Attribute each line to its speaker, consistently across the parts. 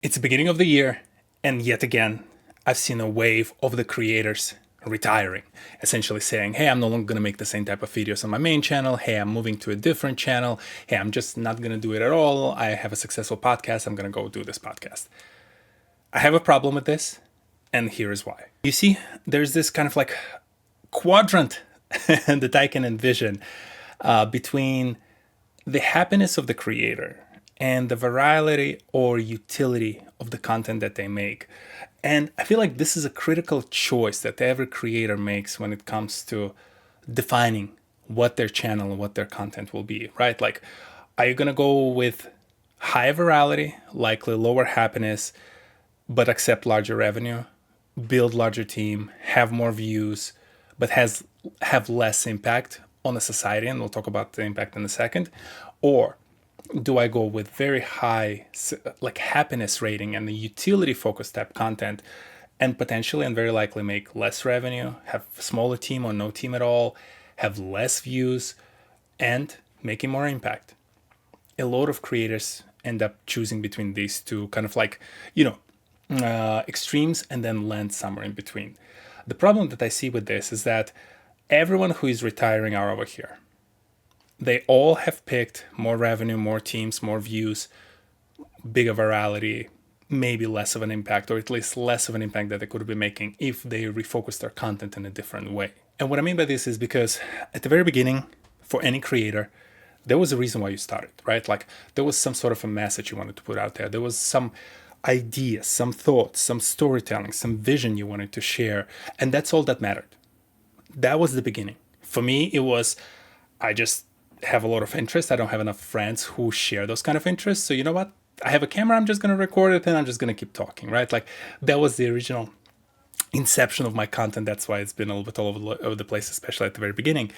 Speaker 1: It's the beginning of the year, and yet again, I've seen a wave of the creators retiring, essentially saying, hey, I'm no longer going to make the same type of videos on my main channel. Hey, I'm moving to a different channel. Hey, I'm just not going to do it at all. I have a successful podcast. I'm going to go do this podcast. I have a problem with this, and here is why. You see, there's this kind of like quadrant that I can envision between the happiness of the creator and the virality or utility of the content that they make. And I feel like this is a critical choice that every creator makes when it comes to defining what their channel and what their content will be, right? Like, are you going to go with high virality, likely lower happiness, but accept larger revenue, build larger team, have more views, but have less impact on the society? And we'll talk about the impact in a second. Or do I go with very high like happiness rating and the utility focused type content, and potentially and very likely make less revenue, have a smaller team or no team at all, have less views, and making more impact? A lot of creators end up choosing between these two kind of like, extremes, and then land somewhere in between. The problem that I see with this is that everyone who is retiring are over here. They all have picked more revenue, more teams, more views, bigger virality, maybe less of an impact, or at least less of an impact that they could be making if they refocus their content in a different way. And what I mean by this is because at the very beginning, for any creator, there was a reason why you started, right? Like, there was some sort of a message you wanted to put out there. There was some ideas, some thoughts, some storytelling, some vision you wanted to share. And that's all that mattered. That was the beginning. For me, it was, I just have a lot of interest. I don't have enough friends who share those kind of interests. So you know what? I have a camera, I'm just going to record it and I'm just going to keep talking, right? Like, that was the original inception of my content. That's why it's been a little bit all over the place, especially at the very beginning.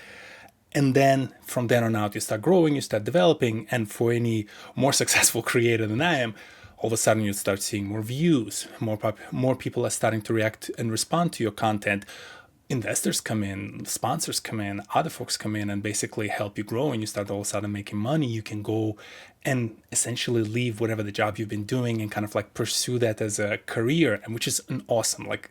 Speaker 1: And then from then on out, you start growing, you start developing. And for any more successful creator than I am, all of a sudden you start seeing more views, more people are starting to react and respond to your content. Investors come in, sponsors come in, other folks come in and basically help you grow, and you start all of a sudden making money. You can go and essentially leave whatever the job you've been doing and kind of like pursue that as a career, and which is an awesome, like,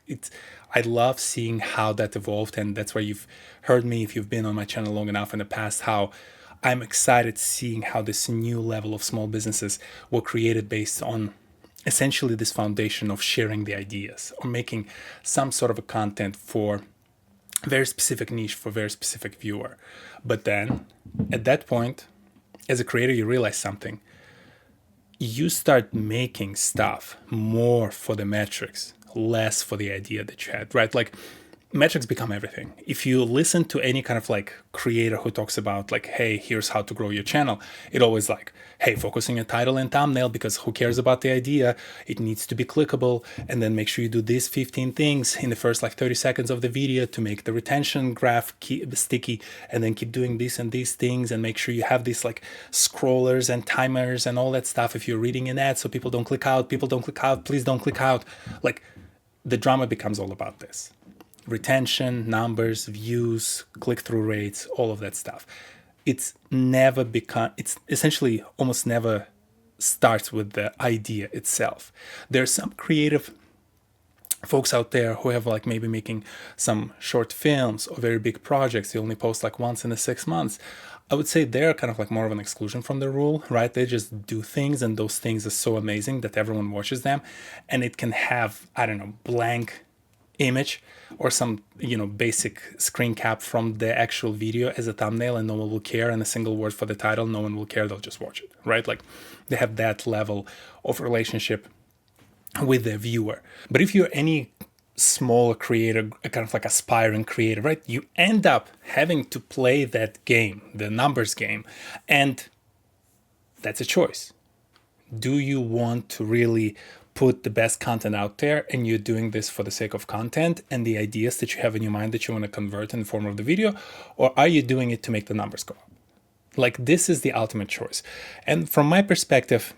Speaker 1: I love seeing how that evolved. And that's why you've heard me, if you've been on my channel long enough in the past, how I'm excited seeing how this new level of small businesses were created based on essentially this foundation of sharing the ideas or making some sort of a content for very specific niche, for very specific viewer. But then at that point, as a creator, you realize something. You start making stuff more for the metrics, less for the idea that you had, right? Like, metrics become everything. If you listen to any kind of like creator who talks about like, hey, here's how to grow your channel, it always like, hey, focus on your title and thumbnail, because who cares about the idea? It needs to be clickable. And then make sure you do these 15 things in the first like 30 seconds of the video to make the retention graph sticky, and then keep doing this and these things, and make sure you have these like scrollers and timers and all that stuff if you're reading an ad, so people don't click out, please don't click out. Like, the drama becomes all about this. Retention, numbers, views, click-through rates, all of that stuff. It's essentially almost never starts with the idea itself. There's some creative folks out there who have like maybe making some short films or very big projects. They only post like once in the 6 months. I would say they're kind of like more of an exclusion from the rule, right? They just do things, and those things are so amazing that everyone watches them. And it can have, I don't know, blank image or some basic screen cap from the actual video as a thumbnail, and no one will care, and a single word for the title, no one will care, they'll just watch it, right? Like, they have that level of relationship with the viewer. But if you're any small creator, kind of like aspiring creator, right, you end up having to play that game, the numbers game, and that's a choice. Do you want to really put the best content out there, and you're doing this for the sake of content and the ideas that you have in your mind that you want to convert in the form of the video, or are you doing it to make the numbers go up? Like, this is the ultimate choice. And from my perspective,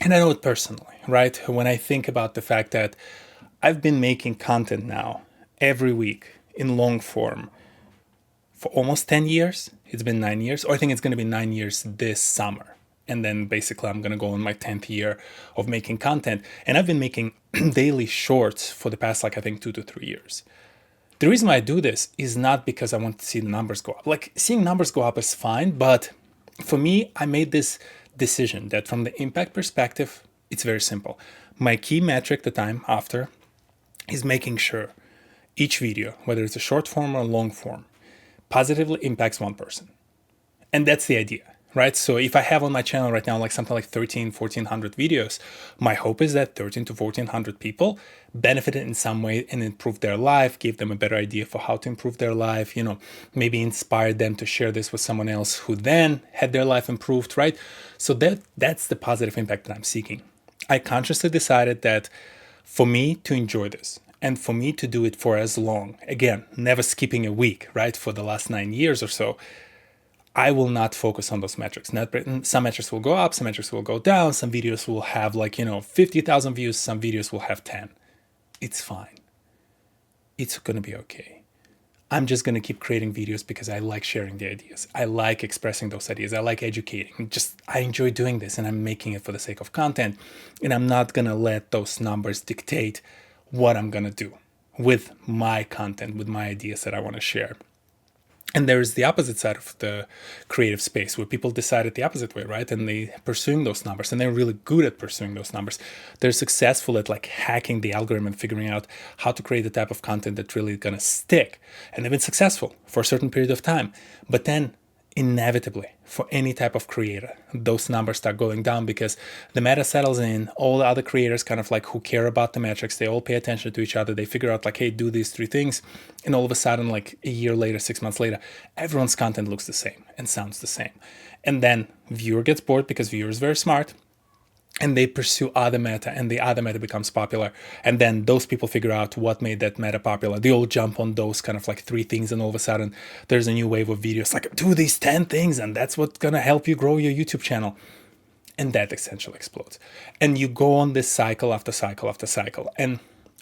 Speaker 1: and I know it personally, right? When I think about the fact that I've been making content now every week in long form for almost 10 years. It's been 9 years, or I think it's going to be 9 years this summer. And then basically I'm going to go on my 10th year of making content. And I've been making daily shorts for the past, like, I think 2 to 3 years. The reason why I do this is not because I want to see the numbers go up. Like, seeing numbers go up is fine, but for me, I made this decision that from the impact perspective, it's very simple. My key metric that I'm after is making sure each video, whether it's a short form or a long form, positively impacts one person. And that's the idea, right? So if I have on my channel right now like something like 1,400 videos, my hope is that 13 to 1,400 people benefited in some way and improved their life, gave them a better idea for how to improve their life, maybe inspired them to share this with someone else who then had their life improved, right? So that's the positive impact that I'm seeking. I consciously decided that for me to enjoy this and for me to do it for as long, again, never skipping a week, right, for the last 9 years or so, I will not focus on those metrics. Some metrics will go up, some metrics will go down, some videos will have 50,000 views, some videos will have 10. It's fine. It's going to be okay. I'm just going to keep creating videos because I like sharing the ideas. I like expressing those ideas. I like educating. I enjoy doing this, and I'm making it for the sake of content. And I'm not going to let those numbers dictate what I'm going to do with my content, with my ideas that I want to share. And there's the opposite side of the creative space where people decide it the opposite way, right? And they're pursuing those numbers, and they're really good at pursuing those numbers. They're successful at hacking the algorithm and figuring out how to create the type of content that's really going to stick. And they've been successful for a certain period of time. But then inevitably, for any type of creator, those numbers start going down because the meta settles in. All the other creators who care about the metrics, they all pay attention to each other. They figure out hey, do these 3 things. And all of a sudden, a year later, 6 months later, everyone's content looks the same and sounds the same. And then viewer gets bored because viewer is very smart. And they pursue other meta, and the other meta becomes popular. And then those people figure out what made that meta popular. They all jump on those 3 things, and all of a sudden there's a new wave of videos do these 10 things, and that's what's gonna help you grow your YouTube channel. And that essentially explodes. And you go on this cycle after cycle after cycle. And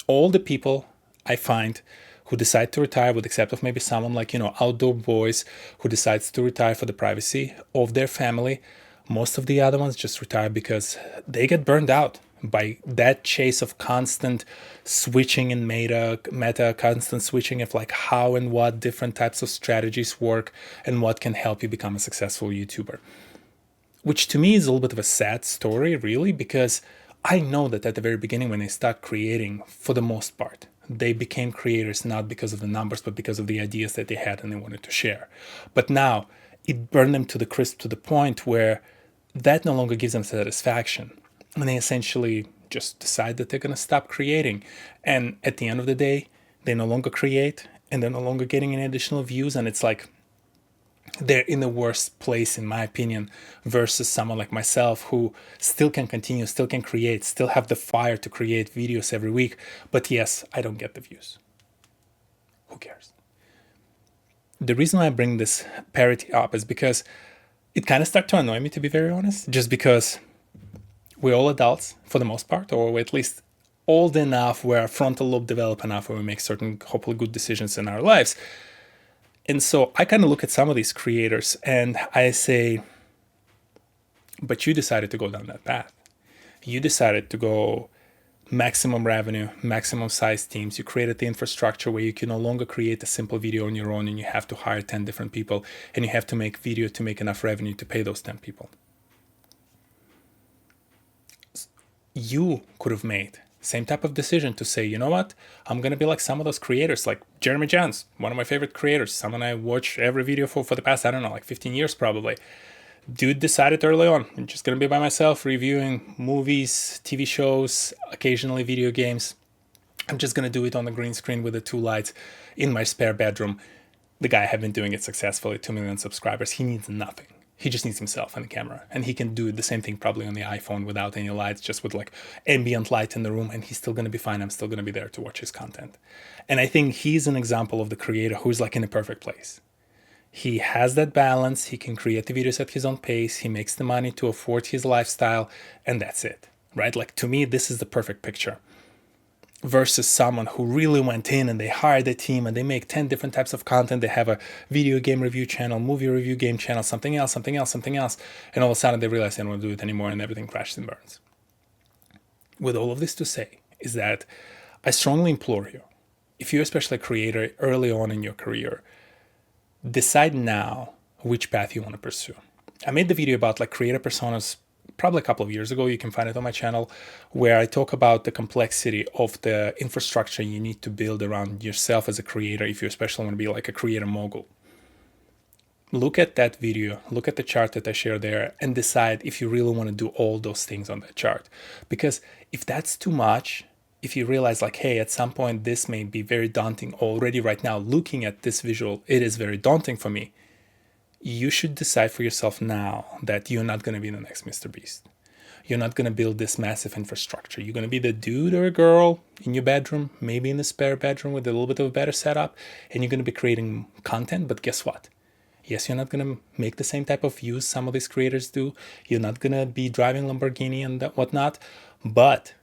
Speaker 1: all the people I find who decide to retire, with except of maybe someone Outdoor Boys, who decides to retire for the privacy of their family, most of the other ones just retire because they get burned out by that chase of constant switching in meta, constant switching of how and what different types of strategies work and what can help you become a successful YouTuber. Which to me is a little bit of a sad story, really, because I know that at the very beginning when they start creating, for the most part, they became creators not because of the numbers, but because of the ideas that they had and they wanted to share. But now it burned them to the crisp, to the point where that no longer gives them satisfaction. And they essentially just decide that they're going to stop creating. And at the end of the day, they no longer create, and they're no longer getting any additional views. And it's they're in the worst place, in my opinion, versus someone like myself who still can continue, still can create, still have the fire to create videos every week. But yes, I don't get the views. Who cares? The reason why I bring this parity up is because it kind of started to annoy me, to be very honest, just because we're all adults for the most part, or we're at least old enough where our frontal lobe developed enough where we make certain hopefully good decisions in our lives. And so I kind of look at some of these creators and I say, but you decided to go down that path. You decided to go maximum revenue, maximum size teams. You created the infrastructure where you can no longer create a simple video on your own and you have to hire 10 different people and you have to make video to make enough revenue to pay those 10 people. You could have made same type of decision to say, you know what, I'm going to be like some of those creators, like Jeremy Jahns, one of my favorite creators, someone I watch every video for the past, 15 years probably. Dude decided early on, I'm just going to be by myself reviewing movies, TV shows, occasionally video games. I'm just going to do it on the green screen with the 2 lights in my spare bedroom. The guy had been doing it successfully, 2 million subscribers. He needs nothing. He just needs himself and the camera. And he can do the same thing probably on the iPhone without any lights, just with ambient light in the room. And he's still going to be fine. I'm still going to be there to watch his content. And I think he's an example of the creator who's in a perfect place. He has that balance. He can create the videos at his own pace. He makes the money to afford his lifestyle. And that's it, right? To me, this is the perfect picture. versus someone who really went in and they hired a team and they make 10 different types of content. They have a video game review channel, movie review game channel, something else, something else, something else. And all of a sudden they realize they don't want to do it anymore and everything crashes and burns. With all of this to say is that I strongly implore you, if you're especially a creator early on in your career, decide now which path you want to pursue. I made the video about like creator personas probably a couple of years ago. You can find it on my channel, where I talk about the complexity of the infrastructure you need to build around yourself as a creator if you especially want to be like a creator mogul. Look at that video, look at the chart that I share there, and decide if you really want to do all those things on that chart. Because if that's too much, if you realize like, hey, at some point this may be very daunting already right now, looking at this visual, it is very daunting for me. You should decide for yourself now that you're not going to be the next Mr. Beast. You're not going to build this massive infrastructure. You're going to be the dude or girl in your bedroom, maybe in the spare bedroom with a little bit of a better setup, and you're going to be creating content. But guess what? Yes, you're not going to make the same type of views some of these creators do. You're not going to be driving Lamborghini and whatnot. But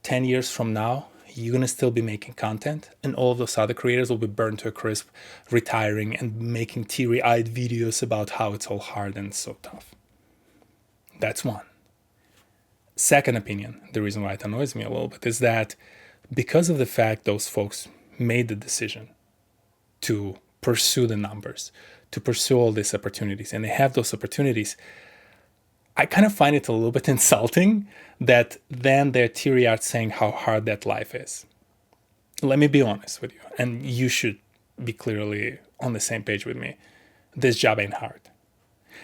Speaker 1: 10 years from now, you're going to still be making content, and all of those other creators will be burned to a crisp, retiring and making teary-eyed videos about how it's all hard and so tough. That's one. Second opinion, the reason why it annoys me a little bit, is that because of the fact those folks made the decision to pursue the numbers, to pursue all these opportunities, and they have those opportunities, I kind of find it a little bit insulting that then they're teary-eyed saying how hard that life is. Let me be honest with you, and you should be clearly on the same page with me. This job ain't hard.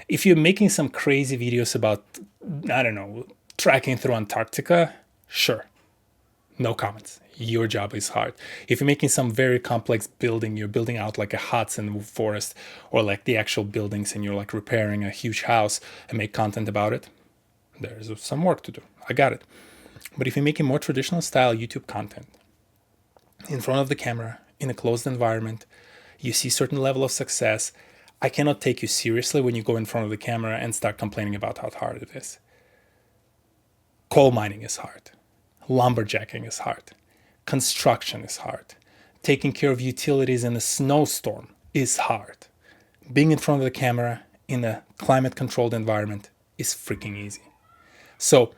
Speaker 1: If you're making some crazy videos about, I don't know, trekking through Antarctica, sure, no comments. Your job is hard. If you're making some very complex building, you're building out like a huts in the forest, or like the actual buildings, and you're like repairing a huge house and make content about it, there's some work to do. I got it. But if you're making more traditional style YouTube content, in front of the camera, in a closed environment, you see certain level of success, I cannot take you seriously when you go in front of the camera and start complaining about how hard it is. Coal mining is hard. Lumberjacking is hard. Construction is hard. Taking care of utilities in a snowstorm is hard. Being in front of the camera in a climate-controlled environment is freaking easy. So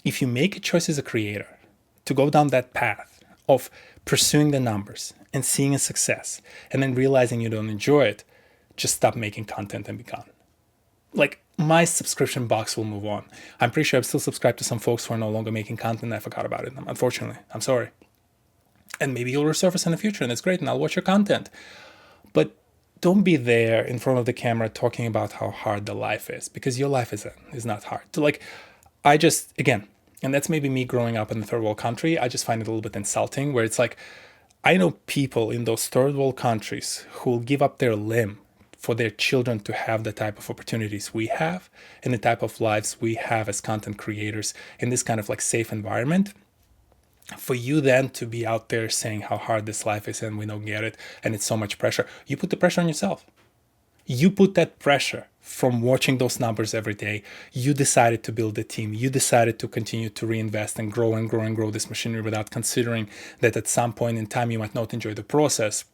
Speaker 1: if you make a choice as a creator to go down that path of pursuing the numbers and seeing a success and then realizing you don't enjoy it, just stop making content and be gone. Like, my subscription box will move on. I'm pretty sure I'm still subscribed to some folks who are no longer making content. I forgot about it. Unfortunately, I'm sorry. And maybe you'll resurface in the future and it's great and I'll watch your content. But don't be there in front of the camera talking about how hard the life is, because your life is not hard. So like, I just, again, and that's maybe me growing up in the third world country, I just find it a little bit insulting, where it's like, I know people in those third world countries who will give up their limb for their children to have the type of opportunities we have and the type of lives we have as content creators in this kind of like safe environment. For you then to be out there saying how hard this life is and we don't get it and it's so much pressure, you put the pressure on yourself. You put that pressure from watching those numbers every day. You decided to build a team. You decided to continue to reinvest and grow and grow and grow this machinery without considering that at some point in time you might not enjoy the process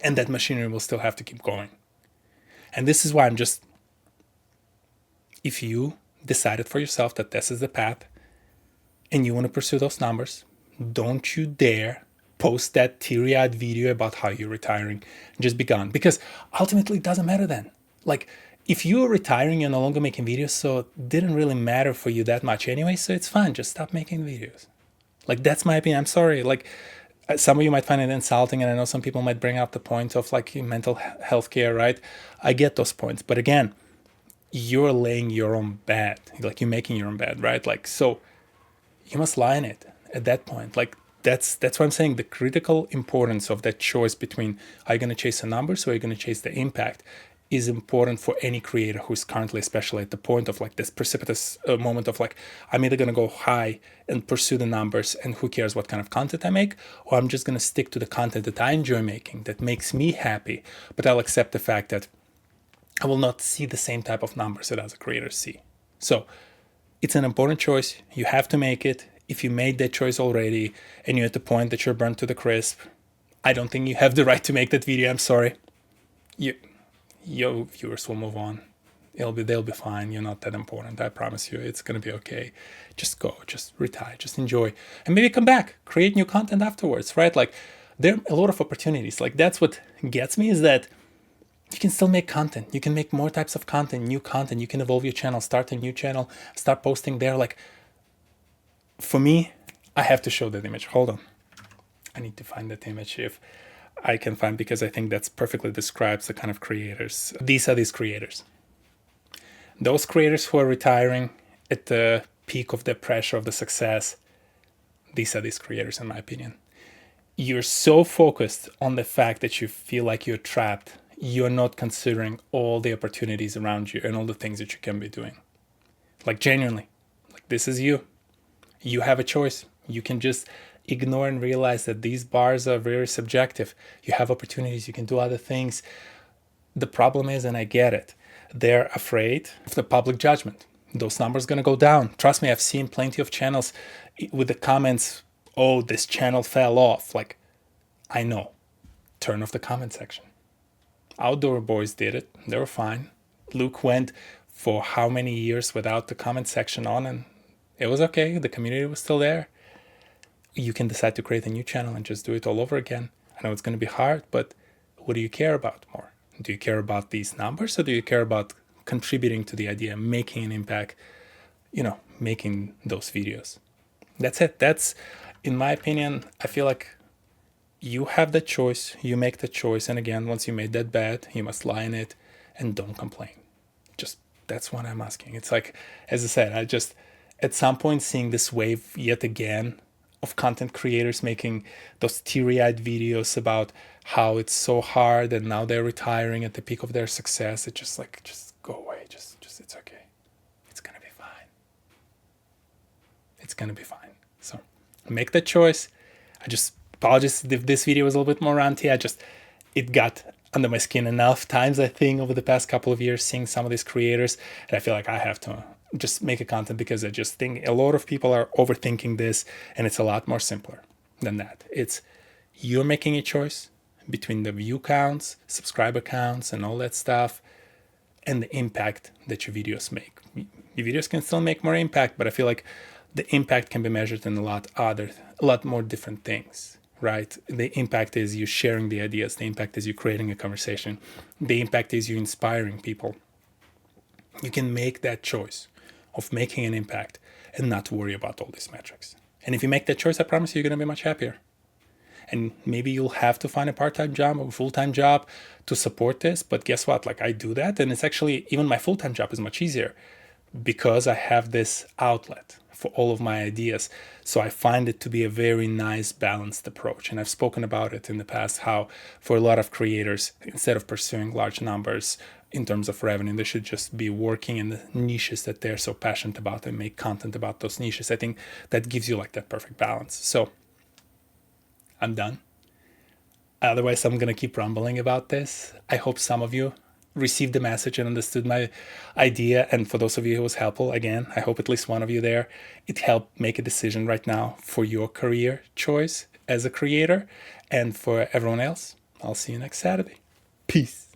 Speaker 1: and that machinery will still have to keep going. And this is why if you decided for yourself that this is the path and you want to pursue those numbers, don't you dare post that teary-eyed video about how you're retiring. Just be gone. Because ultimately it doesn't matter then. Like, if you're retiring, you're no longer making videos, so it didn't really matter for you that much anyway, so it's fine. Just stop making videos. Like, that's my opinion. I'm sorry. Like, some of you might find it insulting, and I know some people might bring up the point of like mental health care, right? I get those points. But again, you're laying your own bed. Like, you're making your own bed, right? Like, so you must lie in it at that point. Like, that's what I'm saying. The critical importance of that choice between are you going to chase the numbers or are you going to chase the impact is important for any creator who's currently, especially at the point of like this precipitous moment of like, I'm either going to go high and pursue the numbers and who cares what kind of content I make, or I'm just going to stick to the content that I enjoy making, that makes me happy, but I'll accept the fact that I will not see the same type of numbers that other creators see. So it's an important choice. You have to make it. if you made that choice already and you're at the point that you're burnt to the crisp, I don't think you have the right to make that video. I'm sorry. Your viewers will move on. They'll be fine. You're not that important. I promise you, it's gonna be okay. Just go, just retire, just enjoy, and maybe come back, create new content afterwards, right? Like there are a lot of opportunities. Like that's what gets me is that you can still make content. You can make more types of content, new content. You can evolve your channel, start a new channel, start posting there. Like for me, I have to show that image. Hold on. I need to find that image if I can find, because I think that's perfectly describes the kind of creators. These are these creators. Those creators who are retiring at the peak of the pressure of the success, these are these creators, in my opinion. You're so focused on the fact that you feel like you're trapped, you're not considering all the opportunities around you and all the things that you can be doing. Like genuinely, like this is you. You have a choice. You can just ignore and realize that these bars are very subjective. You have opportunities, you can do other things. The problem is, and I get it, they're afraid of the public judgment. Those numbers are going to go down. Trust me, I've seen plenty of channels with the comments, oh, this channel fell off. Like, I know. Turn off the comment section. Outdoor Boys did it. They were fine. Luke went for how many years without the comment section on, and it was okay. The community was still there. You can decide to create a new channel and just do it all over again. I know it's going to be hard, but what do you care about more? Do you care about these numbers, or do you care about contributing to the idea, making an impact, making those videos? That's it. That's, in my opinion, I feel like you have the choice, you make the choice. And again, once you made that bed, you must lie in it and don't complain. Just, that's what I'm asking. It's like, as I said, I just, at some point, seeing this wave yet again of content creators making those teary-eyed videos about how it's so hard and now they're retiring at the peak of their success. It's just like, just go away. Just it's okay. It's gonna be fine. It's gonna be fine. So make that choice. I just apologize if this video was a little bit more ranty. It got under my skin enough times, I think, over the past couple of years, seeing some of these creators, and I feel like I have to just make a content, because I just think a lot of people are overthinking this, and it's a lot more simpler than that. It's you're making a choice between the view counts, subscriber counts, and all that stuff, and the impact that your videos make. Your videos can still make more impact, but I feel like the impact can be measured in a lot more different things, right? The impact is you sharing the ideas. The impact is you creating a conversation. The impact is you inspiring people. You can make that choice of making an impact and not worry about all these metrics. And if you make that choice, I promise you, you're going to be much happier. And maybe you'll have to find a part-time job or a full-time job to support this. But guess what? Like, I do that. And it's actually, even my full-time job is much easier because I have this outlet for all of my ideas. So I find it to be a very nice, balanced approach. And I've spoken about it in the past, how for a lot of creators, instead of pursuing large numbers in terms of revenue, they should just be working in the niches that they're so passionate about and make content about those niches. I think that gives you like that perfect balance. So I'm done. Otherwise, I'm going to keep rambling about this. I hope some of you received the message and understood my idea. And for those of you who was helpful, again, I hope at least one of you there, it helped make a decision right now for your career choice as a creator. And for everyone else, I'll see you next Saturday. Peace.